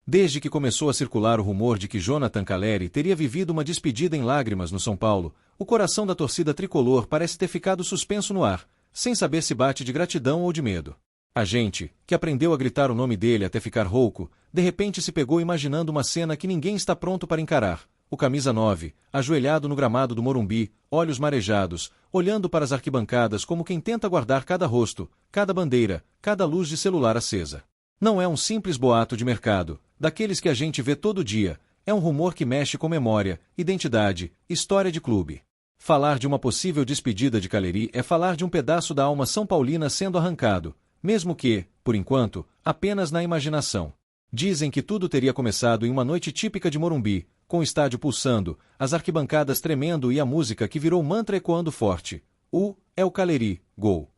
Desde que começou a circular o rumor de que Jonathan Calleri teria vivido uma despedida em lágrimas no São Paulo, o coração da torcida tricolor parece ter ficado suspenso no ar, sem saber se bate de gratidão ou de medo. A gente, que aprendeu a gritar o nome dele até ficar rouco, de repente se pegou imaginando uma cena que ninguém está pronto para encarar. O camisa 9, ajoelhado no gramado do Morumbi, olhos marejados, olhando para as arquibancadas como quem tenta guardar cada rosto, cada bandeira, cada luz de celular acesa. Não é um simples boato de mercado, daqueles que a gente vê todo dia, é um rumor que mexe com memória, identidade, história de clube. Falar de uma possível despedida de Calleri é falar de um pedaço da alma são paulina sendo arrancado, mesmo que, por enquanto, apenas na imaginação. Dizem que tudo teria começado em uma noite típica de Morumbi, com o estádio pulsando, as arquibancadas tremendo e a música que virou mantra ecoando forte. É o Calleri, gol.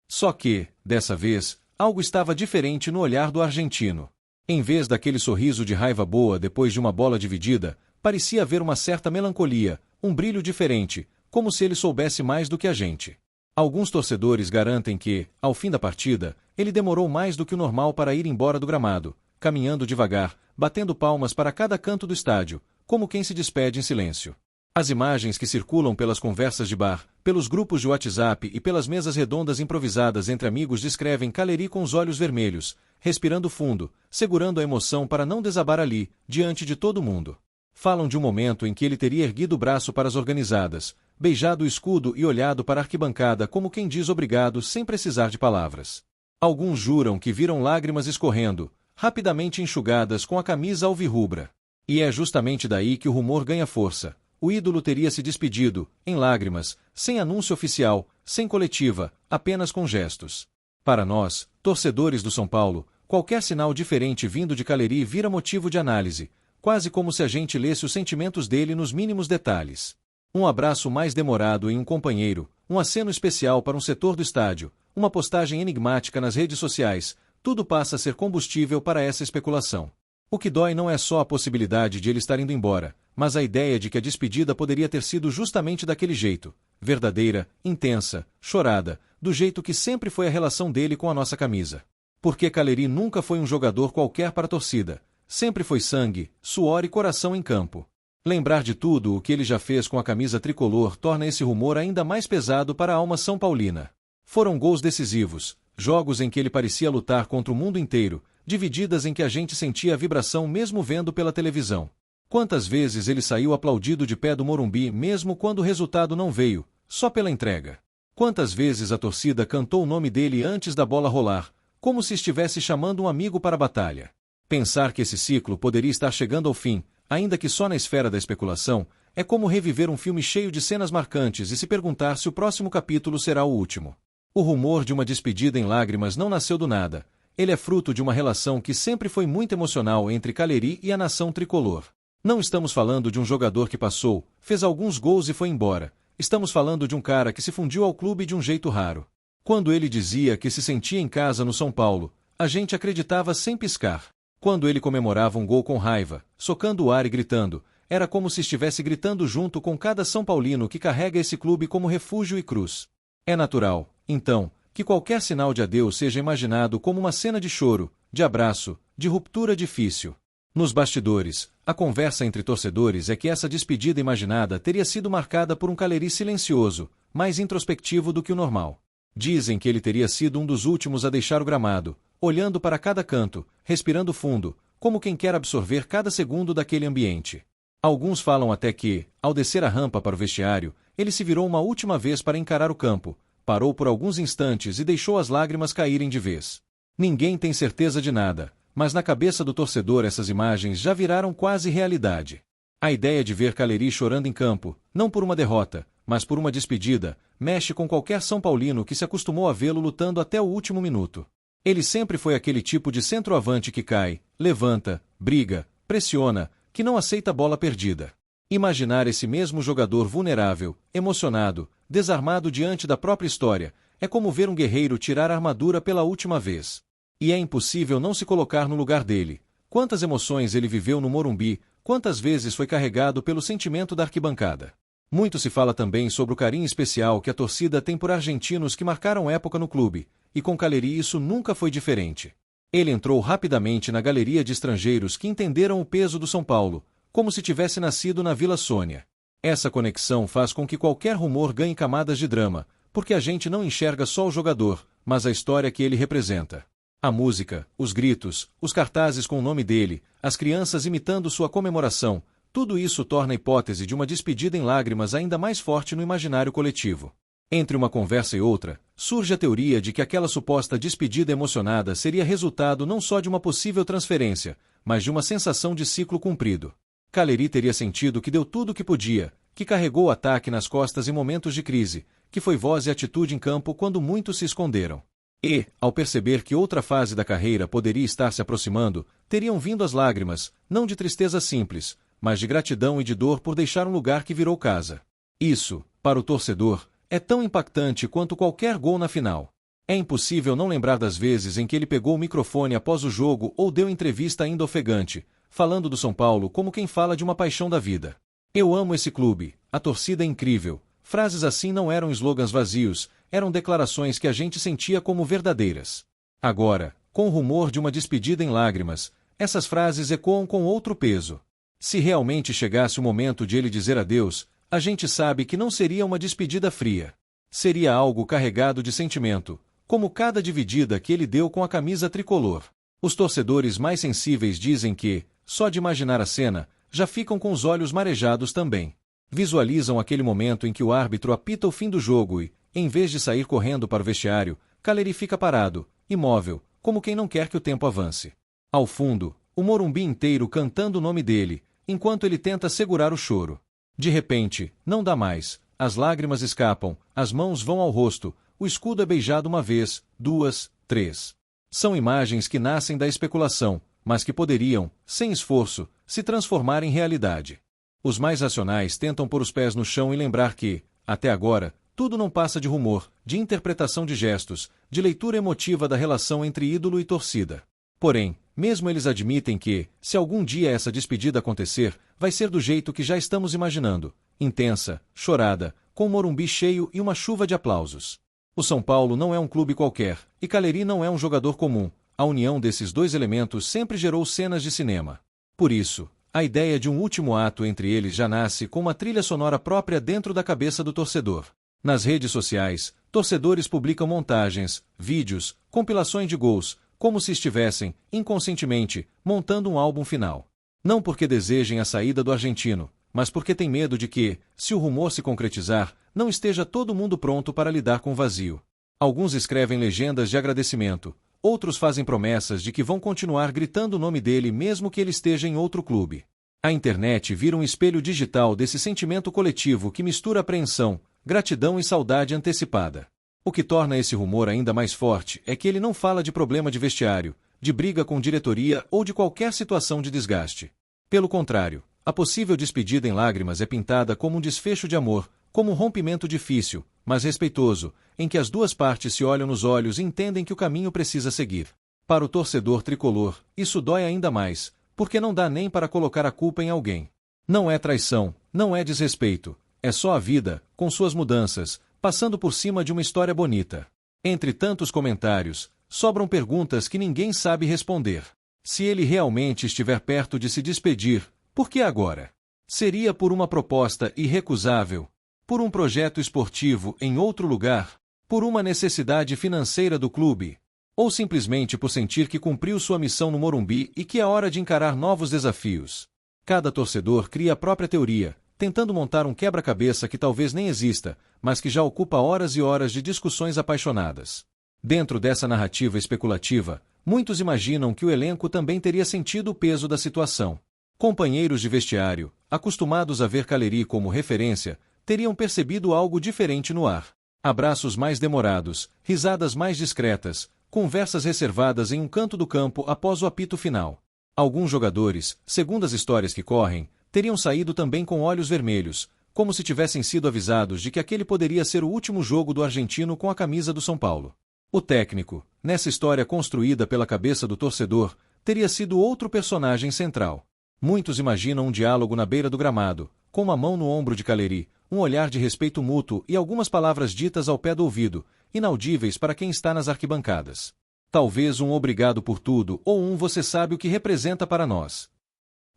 Só que, dessa vez, algo estava diferente no olhar do argentino. Em vez daquele sorriso de raiva boa depois de uma bola dividida, parecia haver uma certa melancolia, um brilho diferente, como se ele soubesse mais do que a gente. Alguns torcedores garantem que, ao fim da partida, ele demorou mais do que o normal para ir embora do gramado, caminhando devagar, batendo palmas para cada canto do estádio, como quem se despede em silêncio. As imagens que circulam pelas conversas de bar, pelos grupos de WhatsApp e pelas mesas redondas improvisadas entre amigos descrevem Calleri com os olhos vermelhos, respirando fundo, segurando a emoção para não desabar ali, diante de todo mundo. Falam de um momento em que ele teria erguido o braço para as organizadas, beijado o escudo e olhado para a arquibancada como quem diz obrigado sem precisar de palavras. Alguns juram que viram lágrimas escorrendo, rapidamente enxugadas com a camisa alvirrubra. E é justamente daí que o rumor ganha força. O ídolo teria se despedido, em lágrimas, sem anúncio oficial, sem coletiva, apenas com gestos. Para nós, torcedores do São Paulo, qualquer sinal diferente vindo de Calleri vira motivo de análise, quase como se a gente lesse os sentimentos dele nos mínimos detalhes. Um abraço mais demorado em um companheiro, um aceno especial para um setor do estádio, uma postagem enigmática nas redes sociais, tudo passa a ser combustível para essa especulação. O que dói não é só a possibilidade de ele estar indo embora, mas a ideia de que a despedida poderia ter sido justamente daquele jeito, verdadeira, intensa, chorada, do jeito que sempre foi a relação dele com a nossa camisa. Porque Calleri nunca foi um jogador qualquer para a torcida, sempre foi sangue, suor e coração em campo. Lembrar de tudo o que ele já fez com a camisa tricolor torna esse rumor ainda mais pesado para a alma são paulina. Foram gols decisivos, jogos em que ele parecia lutar contra o mundo inteiro, divididas em que a gente sentia a vibração mesmo vendo pela televisão. Quantas vezes ele saiu aplaudido de pé do Morumbi mesmo quando o resultado não veio, só pela entrega. Quantas vezes a torcida cantou o nome dele antes da bola rolar, como se estivesse chamando um amigo para a batalha. Pensar que esse ciclo poderia estar chegando ao fim, ainda que só na esfera da especulação, é como reviver um filme cheio de cenas marcantes e se perguntar se o próximo capítulo será o último. O rumor de uma despedida em lágrimas não nasceu do nada. Ele é fruto de uma relação que sempre foi muito emocional entre Calleri e a nação tricolor. Não estamos falando de um jogador que passou, fez alguns gols e foi embora. Estamos falando de um cara que se fundiu ao clube de um jeito raro. Quando ele dizia que se sentia em casa no São Paulo, a gente acreditava sem piscar. Quando ele comemorava um gol com raiva, socando o ar e gritando, era como se estivesse gritando junto com cada São Paulino que carrega esse clube como refúgio e cruz. É natural, então, que qualquer sinal de adeus seja imaginado como uma cena de choro, de abraço, de ruptura difícil. Nos bastidores, a conversa entre torcedores é que essa despedida imaginada teria sido marcada por um Calleri silencioso, mais introspectivo do que o normal. Dizem que ele teria sido um dos últimos a deixar o gramado, olhando para cada canto, respirando fundo, como quem quer absorver cada segundo daquele ambiente. Alguns falam até que, ao descer a rampa para o vestiário, ele se virou uma última vez para encarar o campo, parou por alguns instantes e deixou as lágrimas caírem de vez. Ninguém tem certeza de nada, mas na cabeça do torcedor essas imagens já viraram quase realidade. A ideia de ver Calleri chorando em campo, não por uma derrota, mas por uma despedida, mexe com qualquer São Paulino que se acostumou a vê-lo lutando até o último minuto. Ele sempre foi aquele tipo de centroavante que cai, levanta, briga, pressiona, que não aceita bola perdida. Imaginar esse mesmo jogador vulnerável, emocionado, desarmado diante da própria história, é como ver um guerreiro tirar a armadura pela última vez. E é impossível não se colocar no lugar dele. Quantas emoções ele viveu no Morumbi, quantas vezes foi carregado pelo sentimento da arquibancada. Muito se fala também sobre o carinho especial que a torcida tem por argentinos que marcaram época no clube, e com Calleri isso nunca foi diferente. Ele entrou rapidamente na galeria de estrangeiros que entenderam o peso do São Paulo, como se tivesse nascido na Vila Sônia. Essa conexão faz com que qualquer rumor ganhe camadas de drama, porque a gente não enxerga só o jogador, mas a história que ele representa. A música, os gritos, os cartazes com o nome dele, as crianças imitando sua comemoração, tudo isso torna a hipótese de uma despedida em lágrimas ainda mais forte no imaginário coletivo. Entre uma conversa e outra, surge a teoria de que aquela suposta despedida emocionada seria resultado não só de uma possível transferência, mas de uma sensação de ciclo cumprido. Caleri teria sentido que deu tudo o que podia, que carregou o ataque nas costas em momentos de crise, que foi voz e atitude em campo quando muitos se esconderam. E, ao perceber que outra fase da carreira poderia estar se aproximando, teriam vindo as lágrimas, não de tristeza simples, mas de gratidão e de dor por deixar um lugar que virou casa. Isso, para o torcedor, é tão impactante quanto qualquer gol na final. É impossível não lembrar das vezes em que ele pegou o microfone após o jogo ou deu entrevista ainda ofegante, falando do São Paulo como quem fala de uma paixão da vida. Eu amo esse clube, a torcida é incrível. Frases assim não eram slogans vazios, eram declarações que a gente sentia como verdadeiras. Agora, com o rumor de uma despedida em lágrimas, essas frases ecoam com outro peso. Se realmente chegasse o momento de ele dizer adeus, a gente sabe que não seria uma despedida fria. Seria algo carregado de sentimento, como cada dividida que ele deu com a camisa tricolor. Os torcedores mais sensíveis dizem que, só de imaginar a cena, já ficam com os olhos marejados também. Visualizam aquele momento em que o árbitro apita o fim do jogo e, em vez de sair correndo para o vestiário, Caleri fica parado, imóvel, como quem não quer que o tempo avance. Ao fundo, o Morumbi inteiro cantando o nome dele, enquanto ele tenta segurar o choro. De repente, não dá mais, as lágrimas escapam, as mãos vão ao rosto, o escudo é beijado uma vez, duas, três. São imagens que nascem da especulação, mas que poderiam, sem esforço, se transformar em realidade. Os mais racionais tentam pôr os pés no chão e lembrar que, até agora, tudo não passa de rumor, de interpretação de gestos, de leitura emotiva da relação entre ídolo e torcida. Porém, mesmo eles admitem que, se algum dia essa despedida acontecer, vai ser do jeito que já estamos imaginando, intensa, chorada, com o Morumbi cheio e uma chuva de aplausos. O São Paulo não é um clube qualquer, e Caleri não é um jogador comum. A união desses dois elementos sempre gerou cenas de cinema. Por isso, a ideia de um último ato entre eles já nasce com uma trilha sonora própria dentro da cabeça do torcedor. Nas redes sociais, torcedores publicam montagens, vídeos, compilações de gols, como se estivessem, inconscientemente, montando um álbum final. Não porque desejem a saída do argentino, mas porque têm medo de que, se o rumor se concretizar, não esteja todo mundo pronto para lidar com o vazio. Alguns escrevem legendas de agradecimento, outros fazem promessas de que vão continuar gritando o nome dele mesmo que ele esteja em outro clube. A internet vira um espelho digital desse sentimento coletivo que mistura apreensão, gratidão e saudade antecipada. O que torna esse rumor ainda mais forte é que ele não fala de problema de vestiário, de briga com diretoria ou de qualquer situação de desgaste. Pelo contrário, a possível despedida em lágrimas é pintada como um desfecho de amor, como um rompimento difícil, mas respeitoso, em que as duas partes se olham nos olhos e entendem que o caminho precisa seguir. Para o torcedor tricolor, isso dói ainda mais, porque não dá nem para colocar a culpa em alguém. Não é traição, não é desrespeito, é só a vida, com suas mudanças, passando por cima de uma história bonita. Entre tantos comentários, sobram perguntas que ninguém sabe responder. Se ele realmente estiver perto de se despedir, por que agora? Seria por uma proposta irrecusável? Por um projeto esportivo em outro lugar? Por uma necessidade financeira do clube? Ou simplesmente por sentir que cumpriu sua missão no Morumbi e que é hora de encarar novos desafios? Cada torcedor cria a própria teoria, tentando montar um quebra-cabeça que talvez nem exista, mas que já ocupa horas e horas de discussões apaixonadas. Dentro dessa narrativa especulativa, muitos imaginam que o elenco também teria sentido o peso da situação. Companheiros de vestiário, acostumados a ver Caleri como referência, teriam percebido algo diferente no ar. Abraços mais demorados, risadas mais discretas, conversas reservadas em um canto do campo após o apito final. Alguns jogadores, segundo as histórias que correm, teriam saído também com olhos vermelhos, como se tivessem sido avisados de que aquele poderia ser o último jogo do argentino com a camisa do São Paulo. O técnico, nessa história construída pela cabeça do torcedor, teria sido outro personagem central. Muitos imaginam um diálogo na beira do gramado, com uma mão no ombro de Caleri, um olhar de respeito mútuo e algumas palavras ditas ao pé do ouvido, inaudíveis para quem está nas arquibancadas. Talvez um obrigado por tudo ou um você sabe o que representa para nós.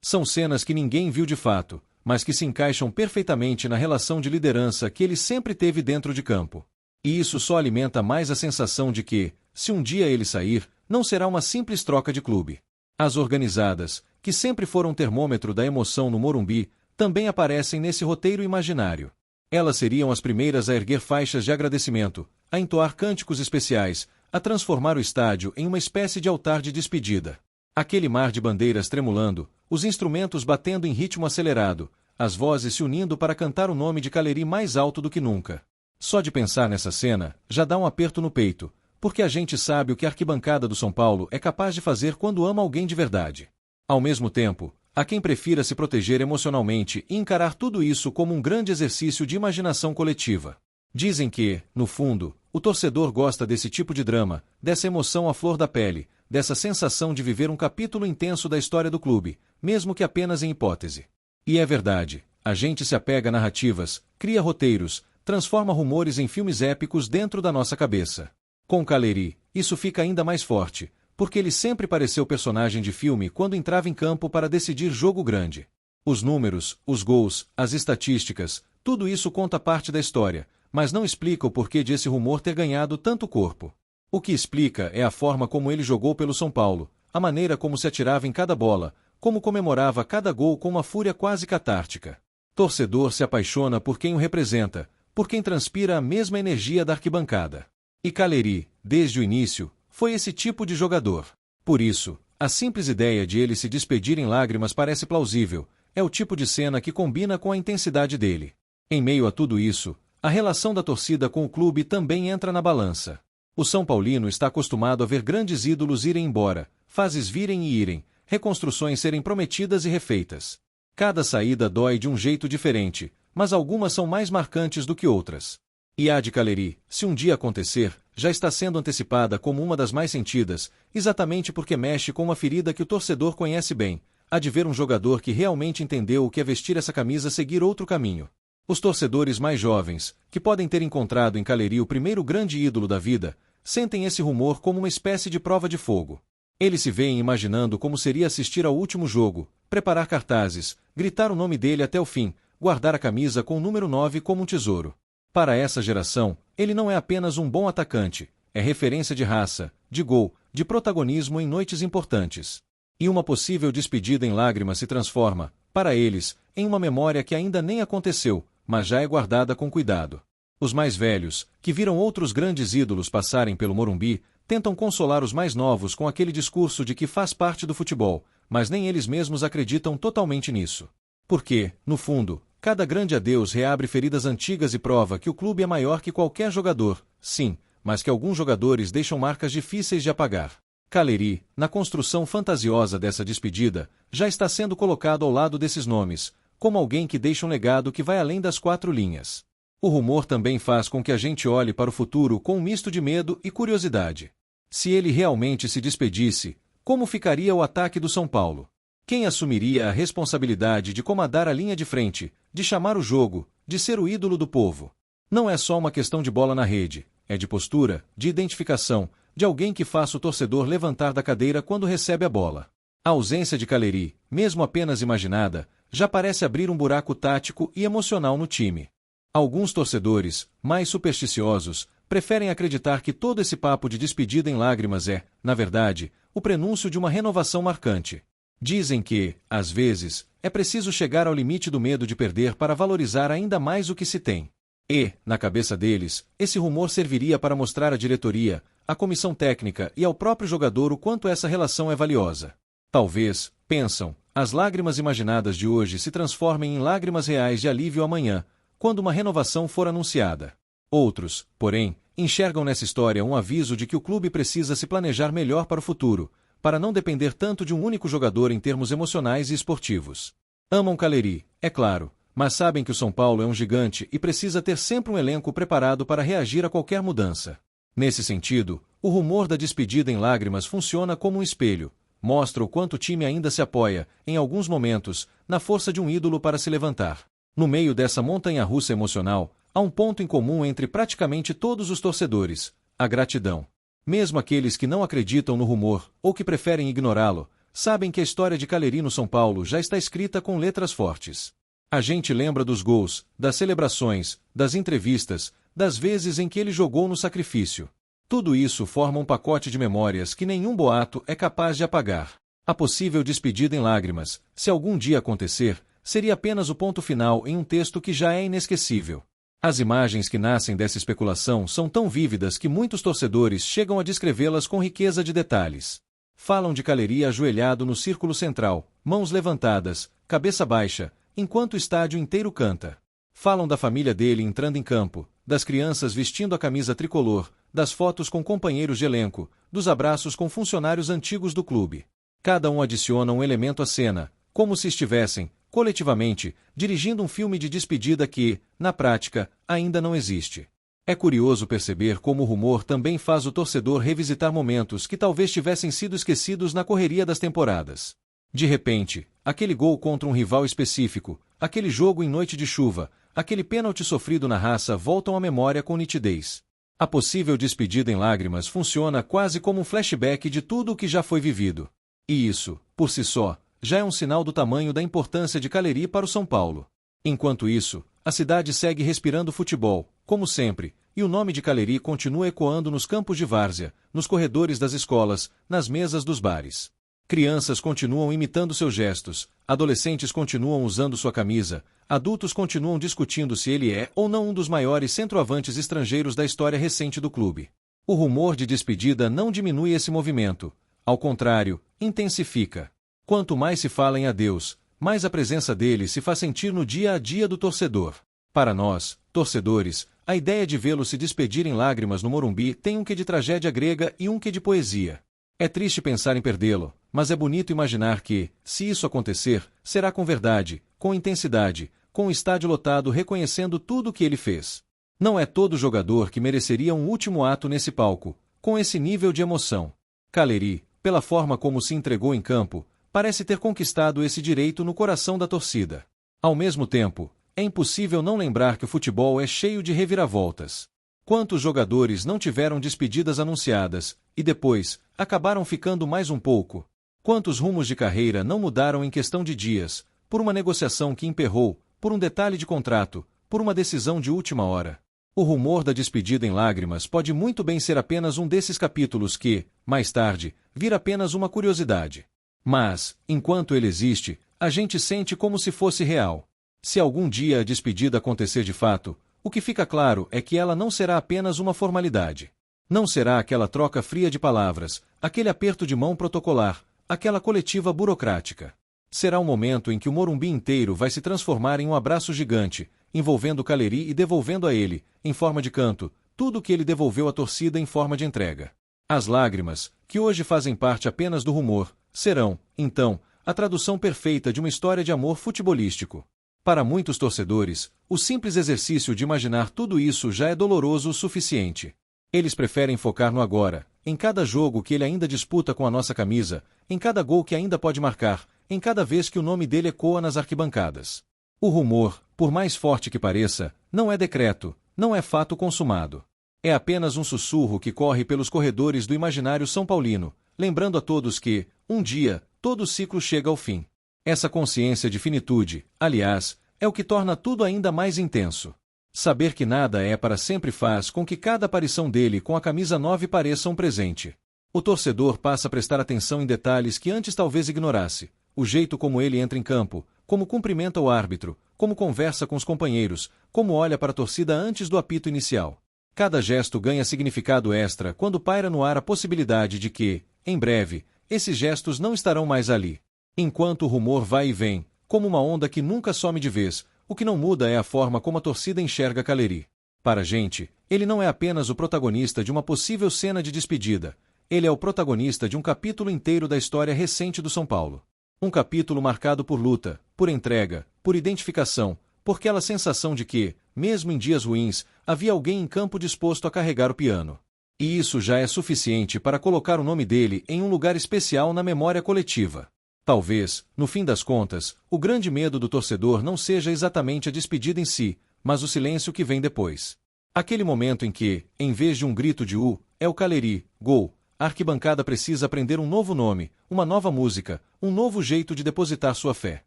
São cenas que ninguém viu de fato, mas que se encaixam perfeitamente na relação de liderança que ele sempre teve dentro de campo. E isso só alimenta mais a sensação de que, se um dia ele sair, não será uma simples troca de clube. As organizadas, que sempre foram termômetro da emoção no Morumbi, também aparecem nesse roteiro imaginário. Elas seriam as primeiras a erguer faixas de agradecimento, a entoar cânticos especiais, a transformar o estádio em uma espécie de altar de despedida. Aquele mar de bandeiras tremulando, os instrumentos batendo em ritmo acelerado, as vozes se unindo para cantar o nome de Caleri mais alto do que nunca. Só de pensar nessa cena, já dá um aperto no peito, porque a gente sabe o que a arquibancada do São Paulo é capaz de fazer quando ama alguém de verdade. Ao mesmo tempo, há quem prefira se proteger emocionalmente e encarar tudo isso como um grande exercício de imaginação coletiva. Dizem que, no fundo, o torcedor gosta desse tipo de drama, dessa emoção à flor da pele, dessa sensação de viver um capítulo intenso da história do clube, mesmo que apenas em hipótese. E é verdade, a gente se apega a narrativas, cria roteiros, transforma rumores em filmes épicos dentro da nossa cabeça. Com Caleri, isso fica ainda mais forte, porque ele sempre pareceu personagem de filme quando entrava em campo para decidir jogo grande. Os números, os gols, as estatísticas, tudo isso conta parte da história, mas não explica o porquê de esse rumor ter ganhado tanto corpo. O que explica é a forma como ele jogou pelo São Paulo, a maneira como se atirava em cada bola, como comemorava cada gol com uma fúria quase catártica. Torcedor se apaixona por quem o representa, por quem transpira a mesma energia da arquibancada. E Caleri, desde o início, foi esse tipo de jogador. Por isso, a simples ideia de ele se despedir em lágrimas parece plausível, é o tipo de cena que combina com a intensidade dele. Em meio a tudo isso, a relação da torcida com o clube também entra na balança. O São Paulino está acostumado a ver grandes ídolos irem embora, fases virem e irem, reconstruções serem prometidas e refeitas. Cada saída dói de um jeito diferente, mas algumas são mais marcantes do que outras. E a de Caleri, se um dia acontecer, já está sendo antecipada como uma das mais sentidas, exatamente porque mexe com uma ferida que o torcedor conhece bem, a de ver um jogador que realmente entendeu o que é vestir essa camisa seguir outro caminho. Os torcedores mais jovens, que podem ter encontrado em Caleri o primeiro grande ídolo da vida, sentem esse rumor como uma espécie de prova de fogo. Eles se veem imaginando como seria assistir ao último jogo, preparar cartazes, gritar o nome dele até o fim, guardar a camisa com o número 9 como um tesouro. Para essa geração, ele não é apenas um bom atacante, é referência de raça, de gol, de protagonismo em noites importantes. E uma possível despedida em lágrimas se transforma, para eles, em uma memória que ainda nem aconteceu, mas já é guardada com cuidado. Os mais velhos, que viram outros grandes ídolos passarem pelo Morumbi, tentam consolar os mais novos com aquele discurso de que faz parte do futebol, mas nem eles mesmos acreditam totalmente nisso. Porque, no fundo, cada grande adeus reabre feridas antigas e prova que o clube é maior que qualquer jogador, sim, mas que alguns jogadores deixam marcas difíceis de apagar. Caleri, na construção fantasiosa dessa despedida, já está sendo colocado ao lado desses nomes, como alguém que deixa um legado que vai além das 4 linhas. O rumor também faz com que a gente olhe para o futuro com um misto de medo e curiosidade. Se ele realmente se despedisse, como ficaria o ataque do São Paulo? Quem assumiria a responsabilidade de comandar a linha de frente, de chamar o jogo, de ser o ídolo do povo? Não é só uma questão de bola na rede, é de postura, de identificação, de alguém que faça o torcedor levantar da cadeira quando recebe a bola. A ausência de Caleri, mesmo apenas imaginada, já parece abrir um buraco tático e emocional no time. Alguns torcedores, mais supersticiosos, preferem acreditar que todo esse papo de despedida em lágrimas é, na verdade, o prenúncio de uma renovação marcante. Dizem que, às vezes, é preciso chegar ao limite do medo de perder para valorizar ainda mais o que se tem. E, na cabeça deles, esse rumor serviria para mostrar à diretoria, à comissão técnica e ao próprio jogador o quanto essa relação é valiosa. Talvez, pensam, as lágrimas imaginadas de hoje se transformem em lágrimas reais de alívio amanhã, quando uma renovação for anunciada. Outros, porém, enxergam nessa história um aviso de que o clube precisa se planejar melhor para o futuro, para não depender tanto de um único jogador em termos emocionais e esportivos. Amam Caleri, é claro, mas sabem que o São Paulo é um gigante e precisa ter sempre um elenco preparado para reagir a qualquer mudança. Nesse sentido, o rumor da despedida em lágrimas funciona como um espelho, mostra o quanto o time ainda se apoia, em alguns momentos, na força de um ídolo para se levantar. No meio dessa montanha-russa emocional, há um ponto em comum entre praticamente todos os torcedores: a gratidão. Mesmo aqueles que não acreditam no rumor, ou que preferem ignorá-lo, sabem que a história de Caleri no São Paulo já está escrita com letras fortes. A gente lembra dos gols, das celebrações, das entrevistas, das vezes em que ele jogou no sacrifício. Tudo isso forma um pacote de memórias que nenhum boato é capaz de apagar. A possível despedida em lágrimas, se algum dia acontecer, seria apenas o ponto final em um texto que já é inesquecível. As imagens que nascem dessa especulação são tão vívidas que muitos torcedores chegam a descrevê-las com riqueza de detalhes. Falam de Caleri ajoelhado no círculo central, mãos levantadas, cabeça baixa, enquanto o estádio inteiro canta. Falam da família dele entrando em campo, das crianças vestindo a camisa tricolor, das fotos com companheiros de elenco, dos abraços com funcionários antigos do clube. Cada um adiciona um elemento à cena, como se estivessem, coletivamente, dirigindo um filme de despedida que, na prática, ainda não existe. É curioso perceber como o rumor também faz o torcedor revisitar momentos que talvez tivessem sido esquecidos na correria das temporadas. De repente, aquele gol contra um rival específico, aquele jogo em noite de chuva, aquele pênalti sofrido na raça voltam à memória com nitidez. A possível despedida em lágrimas funciona quase como um flashback de tudo o que já foi vivido. E isso, por si só, já é um sinal do tamanho da importância de Caleri para o São Paulo. Enquanto isso, a cidade segue respirando futebol, como sempre, e o nome de Caleri continua ecoando nos campos de várzea, nos corredores das escolas, nas mesas dos bares. Crianças continuam imitando seus gestos, adolescentes continuam usando sua camisa, adultos continuam discutindo se ele é ou não um dos maiores centroavantes estrangeiros da história recente do clube. O rumor de despedida não diminui esse movimento, ao contrário, intensifica. Quanto mais se fala em adeus, mais a presença dele se faz sentir no dia a dia do torcedor. Para nós, torcedores, a ideia de vê-lo se despedir em lágrimas no Morumbi tem um quê de tragédia grega e um quê de poesia. É triste pensar em perdê-lo, mas é bonito imaginar que, se isso acontecer, será com verdade, com intensidade, com o estádio lotado reconhecendo tudo o que ele fez. Não é todo jogador que mereceria um último ato nesse palco, com esse nível de emoção. Caleri, pela forma como se entregou em campo, parece ter conquistado esse direito no coração da torcida. Ao mesmo tempo, é impossível não lembrar que o futebol é cheio de reviravoltas. Quantos jogadores não tiveram despedidas anunciadas, e depois, acabaram ficando mais um pouco? Quantos rumos de carreira não mudaram em questão de dias, por uma negociação que emperrou, por um detalhe de contrato, por uma decisão de última hora? O rumor da despedida em lágrimas pode muito bem ser apenas um desses capítulos que, mais tarde, vira apenas uma curiosidade. Mas, enquanto ele existe, a gente sente como se fosse real. Se algum dia a despedida acontecer de fato, o que fica claro é que ela não será apenas uma formalidade. Não será aquela troca fria de palavras, aquele aperto de mão protocolar, aquela coletiva burocrática. Será um momento em que o Morumbi inteiro vai se transformar em um abraço gigante, envolvendo Caleri e devolvendo a ele, em forma de canto, tudo o que ele devolveu à torcida em forma de entrega. As lágrimas, que hoje fazem parte apenas do rumor, serão, então, a tradução perfeita de uma história de amor futebolístico. Para muitos torcedores, o simples exercício de imaginar tudo isso já é doloroso o suficiente. Eles preferem focar no agora, em cada jogo que ele ainda disputa com a nossa camisa, em cada gol que ainda pode marcar, em cada vez que o nome dele ecoa nas arquibancadas. O rumor, por mais forte que pareça, não é decreto, não é fato consumado. É apenas um sussurro que corre pelos corredores do imaginário são paulino, lembrando a todos que, um dia, todo ciclo chega ao fim. Essa consciência de finitude, aliás, é o que torna tudo ainda mais intenso. Saber que nada é para sempre faz com que cada aparição dele com a camisa 9 pareça um presente. O torcedor passa a prestar atenção em detalhes que antes talvez ignorasse. O jeito como ele entra em campo, como cumprimenta o árbitro, como conversa com os companheiros, como olha para a torcida antes do apito inicial. Cada gesto ganha significado extra quando paira no ar a possibilidade de que, em breve, esses gestos não estarão mais ali. Enquanto o rumor vai e vem, como uma onda que nunca some de vez, o que não muda é a forma como a torcida enxerga Caleri. Para a gente, ele não é apenas o protagonista de uma possível cena de despedida, ele é o protagonista de um capítulo inteiro da história recente do São Paulo. Um capítulo marcado por luta, por entrega, por identificação, por aquela sensação de que, mesmo em dias ruins, havia alguém em campo disposto a carregar o piano. E isso já é suficiente para colocar o nome dele em um lugar especial na memória coletiva. Talvez, no fim das contas, o grande medo do torcedor não seja exatamente a despedida em si, mas o silêncio que vem depois. Aquele momento em que, em vez de um grito de é o Caleri, gol, a arquibancada precisa aprender um novo nome, uma nova música, um novo jeito de depositar sua fé.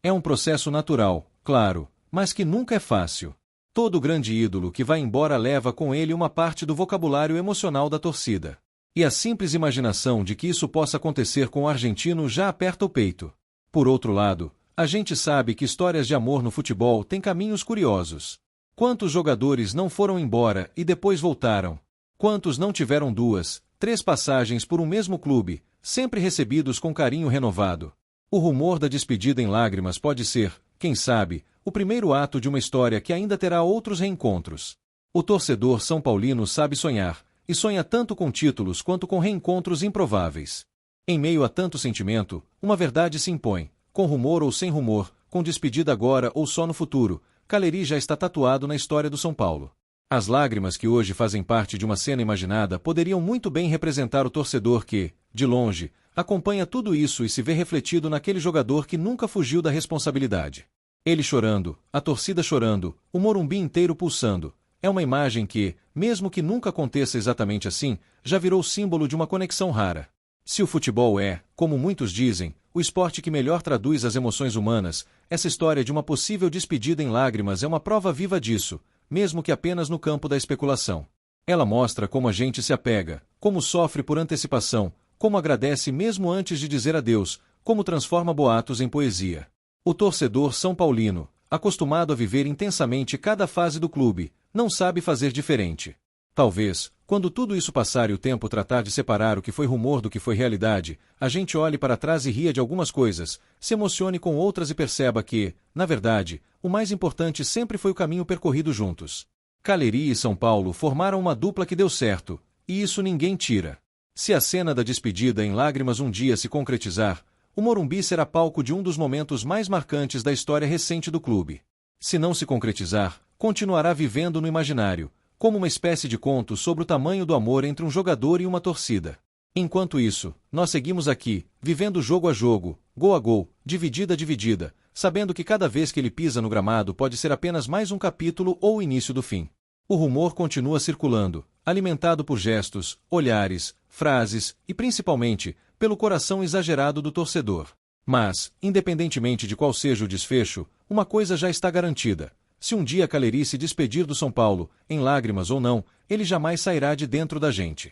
É um processo natural, claro, mas que nunca é fácil. Todo grande ídolo que vai embora leva com ele uma parte do vocabulário emocional da torcida. E a simples imaginação de que isso possa acontecer com o argentino já aperta o peito. Por outro lado, a gente sabe que histórias de amor no futebol têm caminhos curiosos. Quantos jogadores não foram embora e depois voltaram? Quantos não tiveram 2, 3 passagens por um mesmo clube, sempre recebidos com carinho renovado? O rumor da despedida em lágrimas pode ser, quem sabe, o primeiro ato de uma história que ainda terá outros reencontros. O torcedor são paulino sabe sonhar, e sonha tanto com títulos quanto com reencontros improváveis. Em meio a tanto sentimento, uma verdade se impõe, com rumor ou sem rumor, com despedida agora ou só no futuro, Caleri já está tatuado na história do São Paulo. As lágrimas que hoje fazem parte de uma cena imaginada poderiam muito bem representar o torcedor que, de longe, acompanha tudo isso e se vê refletido naquele jogador que nunca fugiu da responsabilidade. Ele chorando, a torcida chorando, o Morumbi inteiro pulsando. É uma imagem que, mesmo que nunca aconteça exatamente assim, já virou símbolo de uma conexão rara. Se o futebol é, como muitos dizem, o esporte que melhor traduz as emoções humanas, essa história de uma possível despedida em lágrimas é uma prova viva disso, mesmo que apenas no campo da especulação. Ela mostra como a gente se apega, como sofre por antecipação, como agradece mesmo antes de dizer adeus, como transforma boatos em poesia. O torcedor são paulino, acostumado a viver intensamente cada fase do clube, não sabe fazer diferente. Talvez, quando tudo isso passar e o tempo tratar de separar o que foi rumor do que foi realidade, a gente olhe para trás e ria de algumas coisas, se emocione com outras e perceba que, na verdade, o mais importante sempre foi o caminho percorrido juntos. Caleri e São Paulo formaram uma dupla que deu certo, e isso ninguém tira. Se a cena da despedida em lágrimas um dia se concretizar, o Morumbi será palco de um dos momentos mais marcantes da história recente do clube. Se não se concretizar, continuará vivendo no imaginário, como uma espécie de conto sobre o tamanho do amor entre um jogador e uma torcida. Enquanto isso, nós seguimos aqui, vivendo jogo a jogo, gol a gol, dividida a dividida, sabendo que cada vez que ele pisa no gramado pode ser apenas mais um capítulo ou o início do fim. O rumor continua circulando, alimentado por gestos, olhares, frases e, principalmente, pelo coração exagerado do torcedor. Mas, independentemente de qual seja o desfecho, uma coisa já está garantida. Se um dia Caleri se despedir do São Paulo, em lágrimas ou não, ele jamais sairá de dentro da gente.